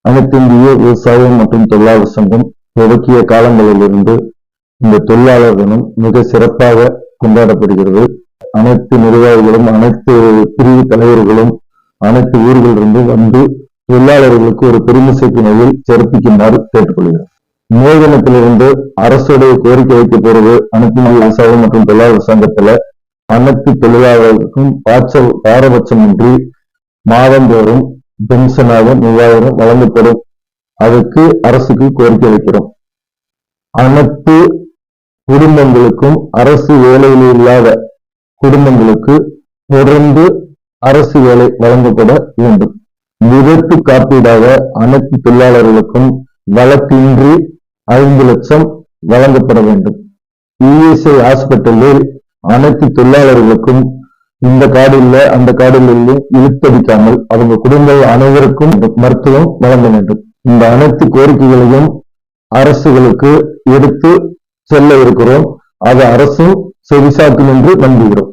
அனைத்து இந்திய விவசாயம் மற்றும் தொழிலாளர் சங்கம் துவக்கிய காலங்களிலிருந்து இந்த தொழிலாளர் தினம் மிக சிறப்பாக கொண்டாடப்படுகிறது. அனைத்து நிர்வாகிகளும் அனைத்து பிரிவு தலைவர்களும் அனைத்து ஊர்களிலிருந்து வந்து தொழிலாளர்களுக்கு ஒரு பெருமை சேர்க்கும் வகையில் சிறப்பிக்குமாறு கேட்டுக்கொள்கிறேன். மே தினத்திலிருந்து அரசுடைய கோரிக்கை வைக்கப்படுவது அனைத்து இந்திய விவசாயம் மற்றும் தொழிலாளர் சங்கத்துல அனைத்து தொழிலாளர்களுக்கும் பாரபட்சமின்றி மாதந்தோறும் பென்ஷனாக 3000 வழங்கப்படும். அதுக்கு அரசுக்கு கோரிக்கை வைக்கிறோம். அனைத்து குடும்பங்களுக்கும் அரசு வேலையில் இல்லாத குடும்பங்களுக்கு தொடர்ந்து அரசு வேலை வழங்கப்பட வேண்டும். விபத்து காப்பீடாக அனைத்து தொழிலாளர்களுக்கும் வழக்கின்றி 5 லட்சம் வழங்கப்பட வேண்டும். இஎஸ்ஐ ஹாஸ்பிட்டலில் அனைத்து தொழிலாளர்களுக்கும் இந்த கார்டு இல்ல அந்த கார்டில் இல்லை இழுத்தடிக்காமல் அவங்க குடும்ப அனைவருக்கும் மருத்துவம் வழங்க வேண்டும். இந்த அனைத்து கோரிக்கைகளையும் அரசுகளுக்கு எடுத்து செல்ல இருக்கிறோம். அது அரசும் செவிசாக்கும் என்று நம்புகிறோம்.